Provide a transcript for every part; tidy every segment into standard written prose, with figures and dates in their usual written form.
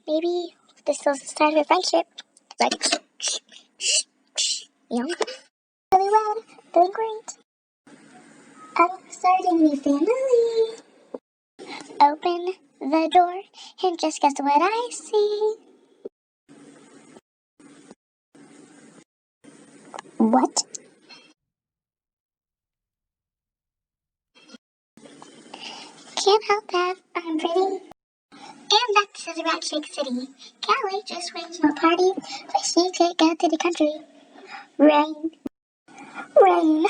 maybe this was the start of a friendship. Like, you know? Really well, doing great. I'm starting a new family. Open the door, and just guess what I see. What? Can't help that, I'm pretty. And back to the ratchet city. Callie just went to a party, but she can't get to the country. Rain, rain,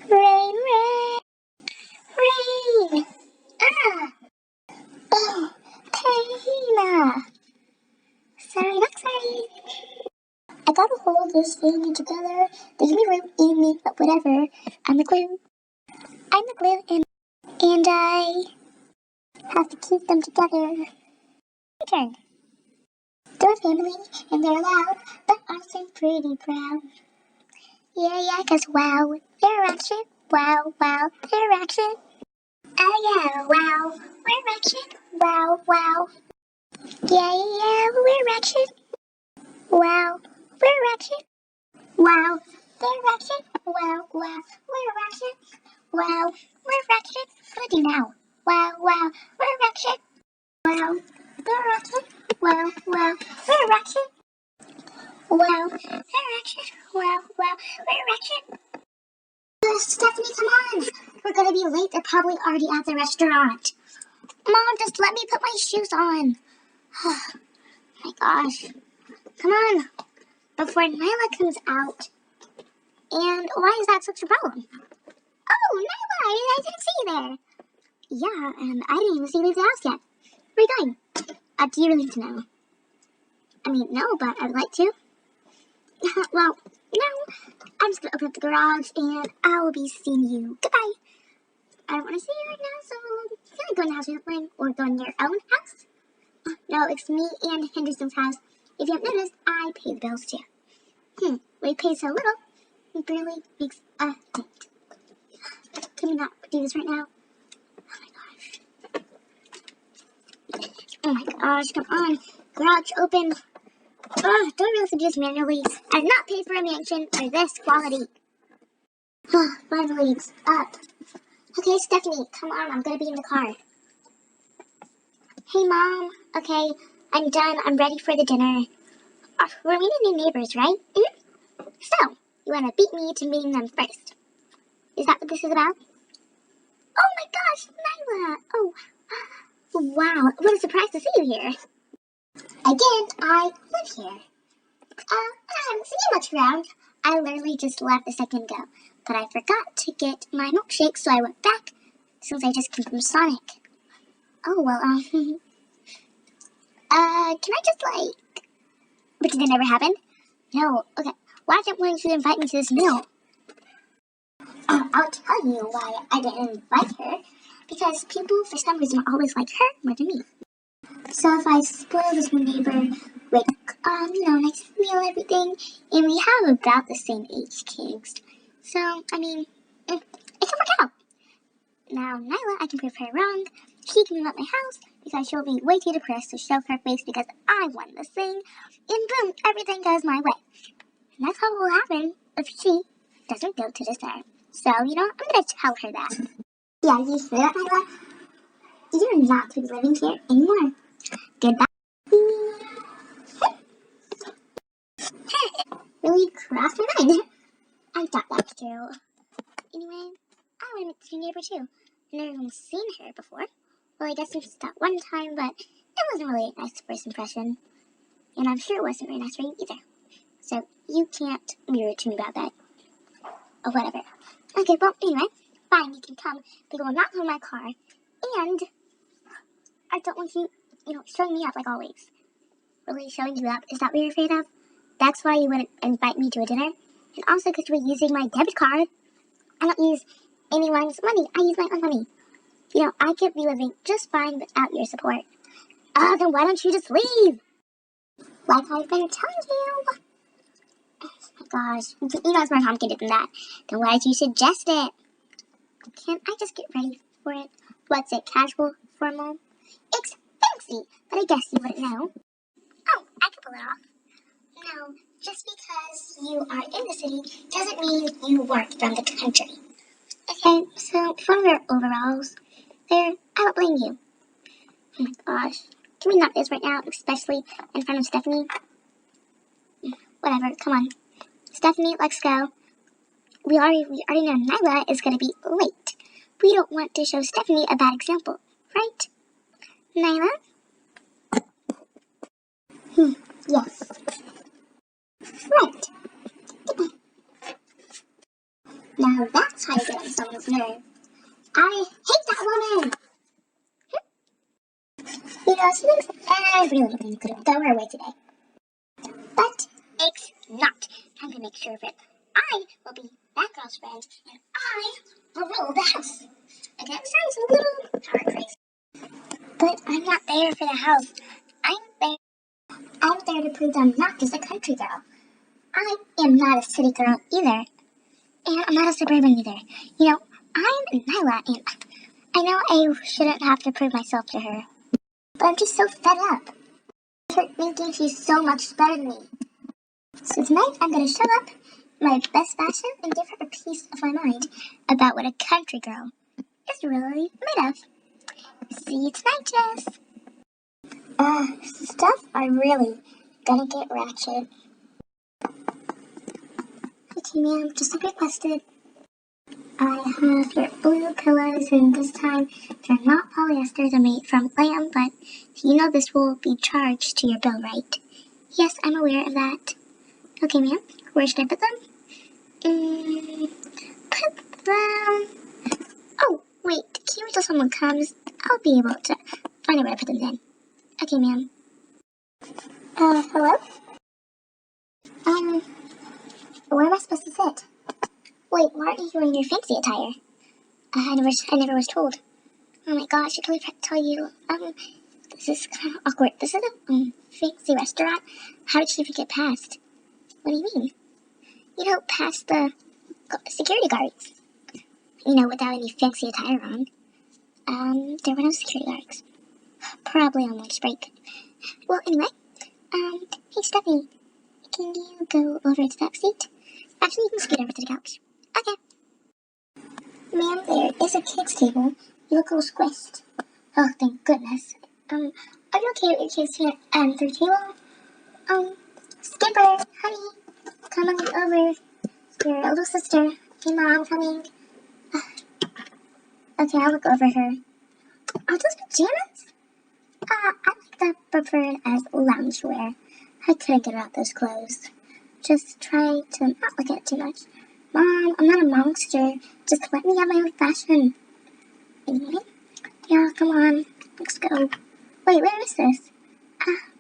rain, rain, rain. Ah! Oh, pain. Sorry, not sorry. I gotta hold this family together. There's no room in me, but whatever. I'm the glue. I'm the glue, and I have to keep them together. My turn. They're family, and they're loud, but also pretty proud. Yeah, 'cause wow, they're ratchet. Wow, they're ratchet. Oh yeah, wow, we're ratchet. Wow, yeah, we're ratchet. Wow, we're ratchet. Wow, they're ratchet. Wow, we're ratchet. Wow, we're ratchet. What do you do now? Wow, we're ratchet. Wow, they're ratchet. Wow, we're ratchet. Wow, they're ratchet. Wow, we're ratchet. Stephanie, come on. We're gonna be late. They're probably already at the restaurant. Mom, just let me put my shoes on. Oh my gosh. Come on. Before Nyla comes out. And why is that such a problem? Oh, Nyla, I didn't see you there. Yeah, and I didn't even see you leave the house yet. Where are you going? Do you really need to know? I mean, no, but I'd like to. Well, no. I'm just gonna open up the garage and I will be seeing you. Goodbye. I don't want to see you right now, so you can go in the house you're playing or go in your own house. No, it's me and Henderson's house. If you haven't noticed, I pay the bills too. We pay so little, it barely makes a dent. Can we not do this right now? Oh my gosh, come on. Garage open. Don't really have to do this manually. I've not paid for a mansion for this quality. Finally, it's up. Okay, Stephanie, come on. I'm gonna be in the car. Hey, Mom. Okay, I'm done. I'm ready for the dinner. We're meeting new neighbors, right? So, you want to beat me to meeting them first. Is that what this is about? Oh my gosh, Nyla! Oh, wow. What a surprise to see you here. Again, I live here. I haven't seen you much around. I literally just left a second ago. But I forgot to get my milkshake, so I went back since I just came from Sonic. Oh, well, can I just, but did it never happen? No, okay. Why didn't one of you invite me to this meal? I'll tell you why I didn't invite her. Because people, for some reason, always like her more than me. So if I spoil this new neighbor with, nice meal and everything, and we have about the same age kids. So, I mean, it can work out. Now, Nyla, I can prove her wrong. She can leave at my house because she'll be way too depressed to show her face because I won this thing. And boom, everything goes my way. And that's how it will happen if she doesn't go to the center. So, I'm going to tell her that. Yeah, you hear that, Nyla? You're not to be living here anymore. Goodbye. Really crossed my mind. I thought that was true. Anyway, I want to meet the new neighbor too. I've never even seen her before. Well, I guess we just that one time, but it wasn't really a nice first impression. And I'm sure it wasn't very nice for you either. So you can't be rude to me about that. Or whatever. Okay, well, anyway, fine, you can come. But you will not go in my car. And I don't want you, showing me up like always. Really showing you up? Is that what you're afraid of? That's why you wouldn't invite me to a dinner? And also because you were using my debit card. I don't use anyone's money. I use my own money. I could be living just fine without your support. Then why don't you just leave? Like I've been telling you. Oh my gosh. It's more complicated than that. Then why did you suggest it? Can't I just get ready for it? What's it, casual, formal? Thanks. rusty, but I guess you wouldn't know. Oh, I could pull it off. No, just because you are in the city doesn't mean you weren't from the country. Okay, so if one of your overalls there, I don't blame you. Oh my gosh. Can we not do this right now, especially in front of Stephanie? Whatever, come on. Stephanie, let's go. We already know Nyla is going to be late. We don't want to show Stephanie a bad example, right? Nyla? Yes. Right. Now that's how you get on someone's nerve. I hate that woman! You know, she thinks every little thing could go her way today. But it's not. I'm going to make sure of it. I will be that girl's friend, and I will rule the house. Okay, that sounds a little power crazy. But I'm not there for the house. I'm there to prove I'm not just a country girl. I am not a city girl either. And I'm not a suburban either. You know, I'm Nyla, and I know I shouldn't have to prove myself to her. But I'm just so fed up. Her thinking she's so much better than me. So tonight I'm going to show up my best fashion and give her a piece of my mind about what a country girl is really made of. See you tonight, Jess. Stuff are really gonna get ratchet. Okay, ma'am, just like requested. I have your blue pillows, and this time they're not polyester, they're made from lamb, but you know this will be charged to your bill, right? Yes, I'm aware of that. Okay, ma'am, where should I put them? Put them... Oh, wait, can you wait till someone comes? I'll be able to find out where to put them then. Okay, ma'am. Hello? Where am I supposed to sit? Wait, why aren't you wearing your fancy attire? I never was told. Oh my gosh, I totally forgot to tell you. This is kind of awkward. This is a, fancy restaurant. How did she even get past? What do you mean? You know, past the security guards. You know, without any fancy attire on. There were no security guards. Probably on lunch break. Well, anyway, hey Stephanie, can you go over to that seat? Actually, you can scoot over to the couch. Okay. Ma'am, there is a kid's table. You look a little squished. Oh, thank goodness. Are you okay with your kids here at the table? Skipper, honey, come on over. Your little sister. Hey, Mom, coming. Okay, I'll look over her. Are those pajamas? I like that preferred as loungewear. I couldn't get out those clothes. Just try to not look at it too much. Mom, I'm not a monster. Just let me have my own fashion. Anyway? Yeah, come on. Let's go. Wait, where is this?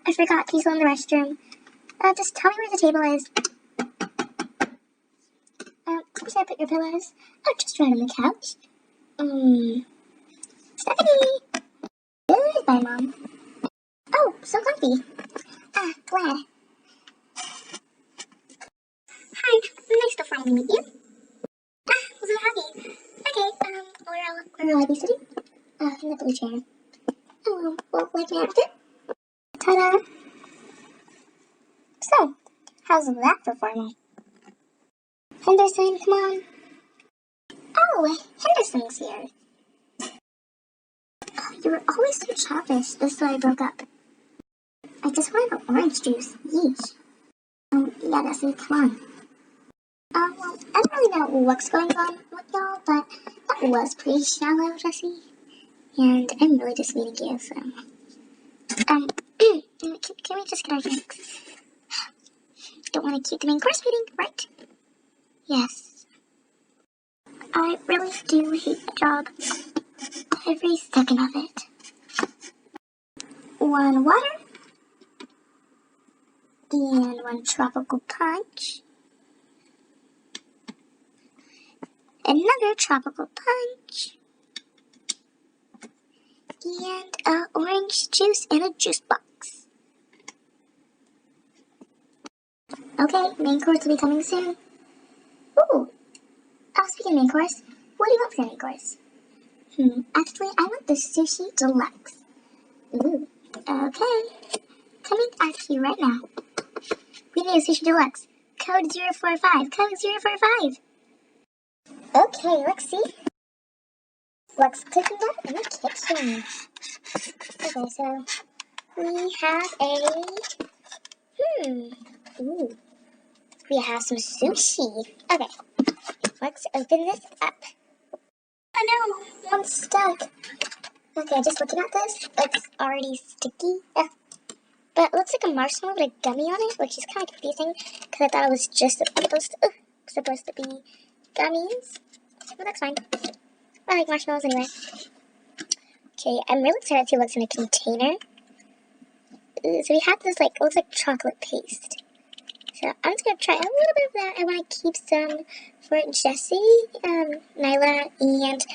I forgot to use in the restroom. Just tell me where the table is. Where should I put your pillows? Oh, just right on the couch. Stephanie! Goodbye, Mom. Oh, so comfy. Glad. Hi, nice to finally meet you. I'm so happy. Okay, where will I be sitting? In the blue chair. Well, like me after? Ta-da! So, how's that for formal? Henderson, come on. Oh, Henderson's here. Oh, you were always so childish. This why I broke up. I just wanted an orange juice. Yeesh. Yeah, Nessie, come on. Well, I don't really know what's going on with y'all, but that was pretty shallow, Jesse. And I'm really just meeting you, so... can we just get our drinks? Don't want to keep the main course waiting, right? Yes. I really do hate the job. Every second of it. One water. And one tropical punch. Another tropical punch. And orange juice in a juice box. Okay, main course will be coming soon. Ooh. Speaking of main course, what do you want for your main course? Actually, I want the sushi deluxe. Ooh. Okay. Coming after you right now. Video Sushi Deluxe. Code 045. Code 045. Okay, let's see. Let's cook them up in the kitchen. Okay, so we have ooh, we have some sushi. Okay, let's open this up. Oh no, one's stuck. Okay, just looking at this, it's already sticky. But it looks like a marshmallow with a gummy on it, which is kind of confusing because I thought it was just supposed to be gummies. But that's fine. I like marshmallows anyway. Okay, I'm really excited to see what's in a container. So we have this, like, it looks like chocolate paste. So I'm just going to try a little bit of that. I want to keep some for Jessie, Nyla, and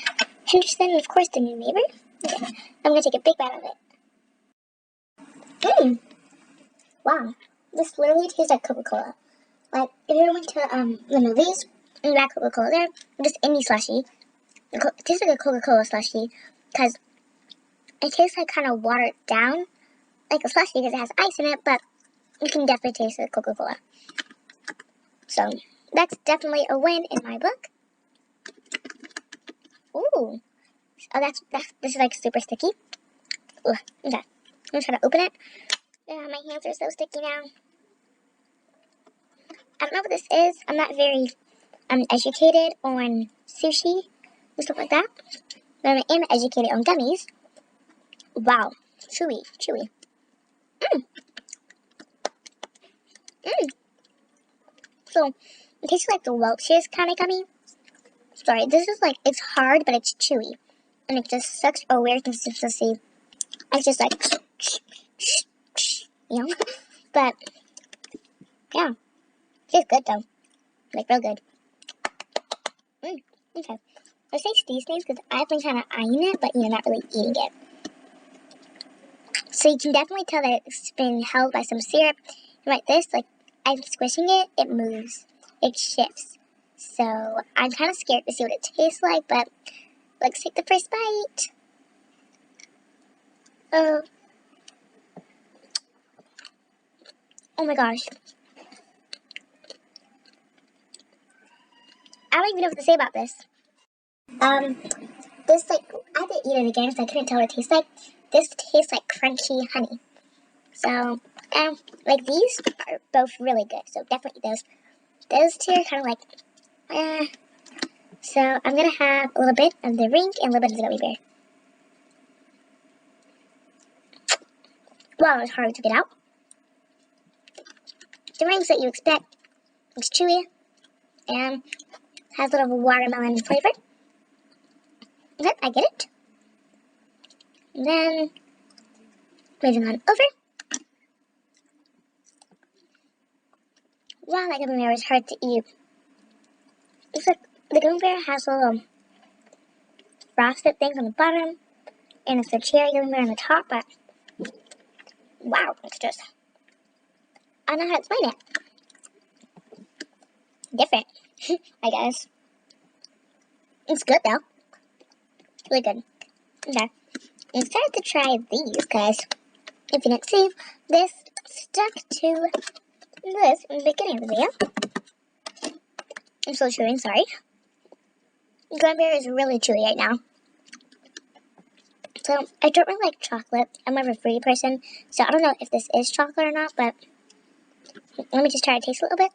Henderson, and of course the new neighbor. Okay, I'm going to take a big bite of it. Wow, this literally tastes like Coca-Cola. Like, if you ever went to the movies, and that Coca-Cola there, just any slushie, it tastes like a Coca-Cola slushie, because it tastes like kind of watered down, like a slushie because it has ice in it, but you can definitely taste the Coca-Cola. So, that's definitely a win in my book. Ooh. Oh, this is like super sticky. Ugh, okay. I'm gonna try to open it. My hands are so sticky now. I don't know what this is. I'm not very educated on sushi and stuff like that. But I am educated on gummies. Wow. Chewy. Chewy. So, it tastes like the Welch's kind of gummy. Sorry, this is like, it's hard, but it's chewy. And it's just such a weird consistency. It's just like, you know? But, yeah. It's good though. Like, real good. Okay. I say these things because I've been kind of eyeing it, but, not really eating it. So you can definitely tell that it's been held by some syrup. And like this, like, I'm squishing it, it moves. It shifts. So I'm kind of scared to see what it tastes like, but let's take the first bite. Oh my gosh. I don't even know what to say about this. This, like, I had to eat it again because I couldn't tell what it tastes like. This tastes like crunchy honey. So, like, these are both really good, so definitely eat those. Those two are kind of like, So, I'm going to have a little bit of the ring and a little bit of the gummy bear. Wow, it's hard to get out. The ring's that you expect. It's chewy and has a little watermelon flavor. Okay, I get it. And then, moving on over. Wow, that gummy bear is hard to eat. It's like the gummy bear has little frosted things on the bottom, and it's a cherry gummy bear on the top, but wow, it's just, I don't know how to explain it. Different, I guess. It's good though. Really good. Okay. I'm excited to try these, because if you didn't see, this stuck to this in the beginning of the video. I'm still chewing, sorry. Gummy bear is really chewy right now. So, I don't really like chocolate. I'm more of a fruity person, so I don't know if this is chocolate or not, but let me just try to taste a little bit.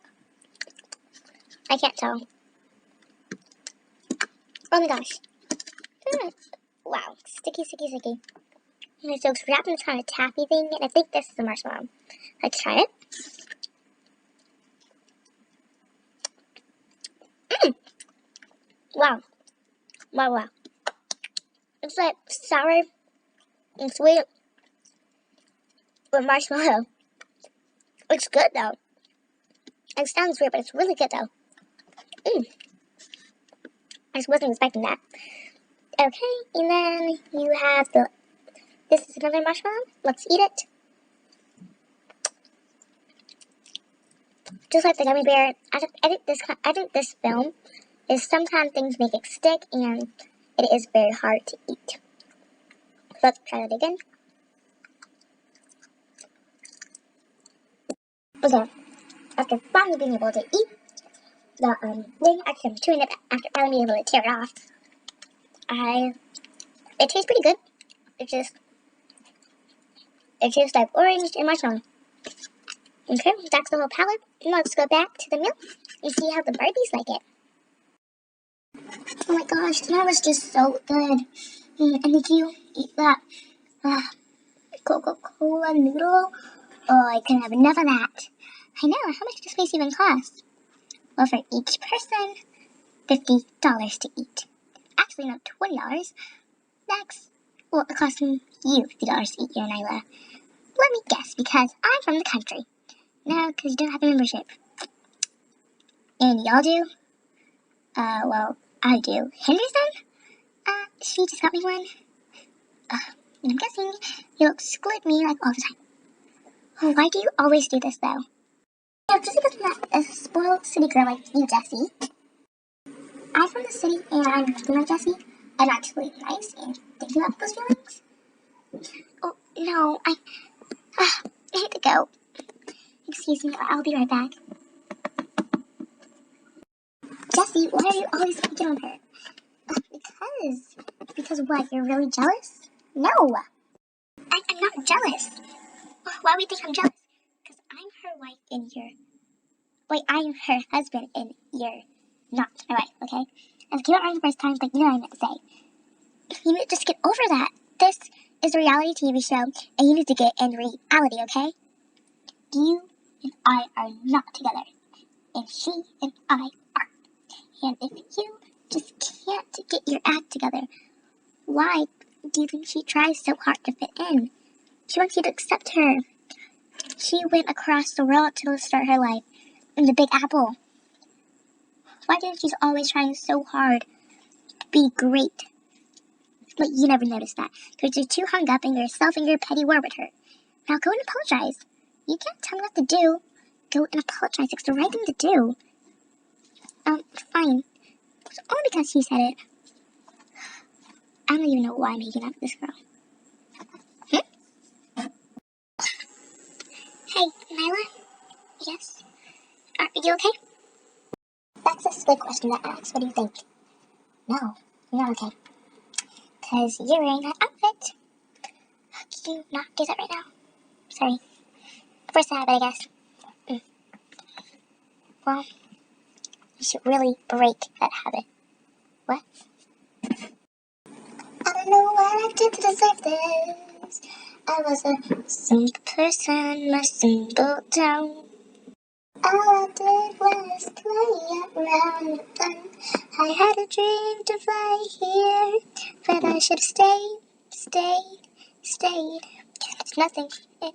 I can't tell. Oh my gosh. Wow. Sticky, sticky, sticky. Okay, so it's wrapped in this kind of taffy thing, and I think this is the marshmallow. Let's try it. Wow. Wow, wow. It's like sour and sweet with marshmallow. It's good though. It sounds weird, but it's really good though. I just wasn't expecting that. Okay, and then you have this is another marshmallow. Let's eat it. Just like the gummy bear, I think this film is sometimes things make it stick, and it is very hard to eat. Let's try that again. Okay, after finally being able to eat the thing, actually I'm chewing it after finally being able to tear it off. It tastes pretty good. It tastes like orange and marshmallow. Okay, that's the whole palette. Now let's go back to the milk and see how the Barbies like it. Oh my gosh, that was just so good. And did you eat that Coca-Cola noodle? Oh, I couldn't have enough of that. I know, how much does this place even cost? Well, for each person, $50 to eat. Actually, no, $20. Well, it costs you $50 to eat here, Nyla. Let me guess, because I'm from the country. No, because you don't have a membership. And y'all do? Well, I do. Henderson? She just got me one. And I'm guessing you'll exclude me like all the time. Oh, why do you always do this, though? Yeah, just because I'm not a spoiled city girl like you, Jessie. I'm from the city, and I'm nothing like Jessie. I'm actually nice and thinking about those feelings. Oh, no, I hate to go. Excuse me, I'll be right back. Jessie, why are you always picking on her? Because what, you're really jealous? No, I'm not jealous. Why would you think I'm jealous? Because I'm her wife and I'm her husband and you're not my wife, okay? And if you don't remember the first time, but you know what I meant to say. You need to just get over that. This is a reality TV show, and you need to get in reality, okay? You and I are not together, and she and I are. And if you just can't get your act together, why do you think she tries so hard to fit in? She wants you to accept her. She went across the world to start her life in the Big Apple. Why do you think she's always trying so hard to be great? But you never noticed that, because you're too hung up in yourself and your petty war with her. Now go and apologize. You can't tell me what to do. Go and apologize. It's the right thing to do. Fine. It's only because she said it. I don't even know why I'm hanging out with this girl. Hey, Nyla? Yes? Are you okay? That's a split question to ask. What do you think? No, you're not okay. Because you're wearing that outfit. Can you not do that right now? Sorry. First habit, I guess. Well, you should really break that habit. What? I don't know what I did to deserve this. I was a simple person, a simple town. All I did was play around with fun. I had a dream to fly here, but I should have stayed. There's nothing in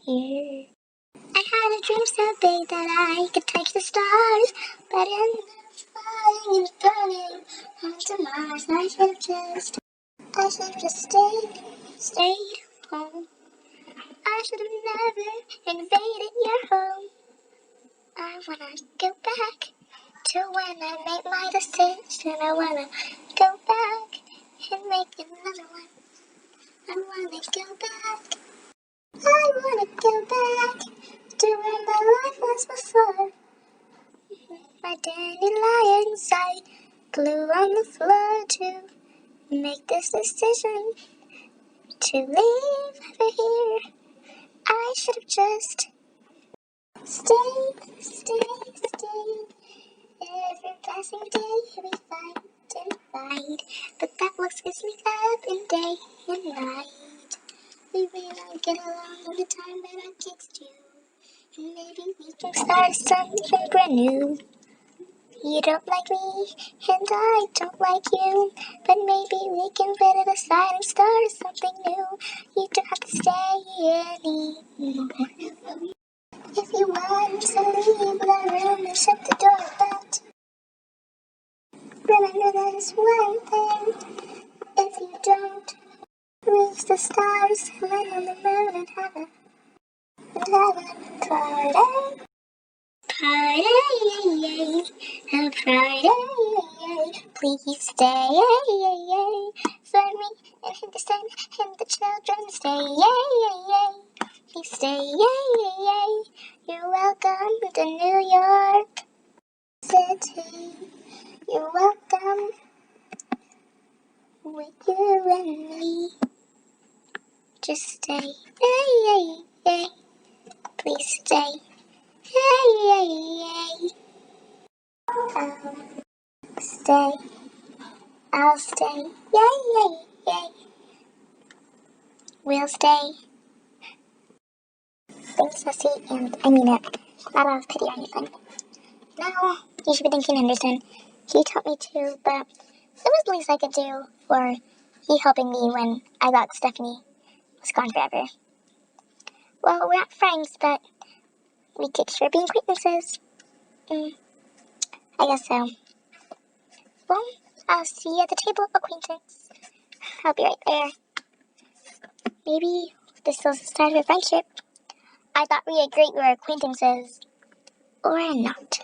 here. I had a dream so big that I could touch the stars, but ended up falling and burning onto Mars. I should have just stayed home. I should have never invaded your home. I wanna go back to when I made my decision. I wanna go back and make another one. I wanna go back. I wanna go back to where my life was before. My dandelions, I glue on the floor to make this decision to leave over here. I should have just stayed. Every passing day we fight and fight, but that looks gives me up in day and night. We may not get along all the time, but our kids do. And maybe we can start something brand new. You don't like me, and I don't like you, but maybe we can put it aside and start something new. You don't have to stay anymore. If you want to leave the room and shut the door, but remember there's one thing. If you don't reach the stars, land on the moon and have a party. A party. Please stay for me and Henderson and the children. Stay please stay. Yay, yay, yay. You're welcome to New York City. You're welcome with you and me. Just stay. Yay, yay, yay. Please stay. Yay, yay, yay. Stay. I'll stay. Yay, yay, yay. We'll stay. Thanks, Sussy, and I mean it. Not out of pity or anything. Now, you should be thinking, Henderson, he taught me to, but it was the least I could do for he helping me when I thought Stephanie was gone forever. Well, we're not friends, but we could sure be acquaintances. I guess so. Well, I'll see you at the table, acquaintance. I'll be right there. Maybe this was the start of a friendship. I thought we agreed we were acquaintances. Or not.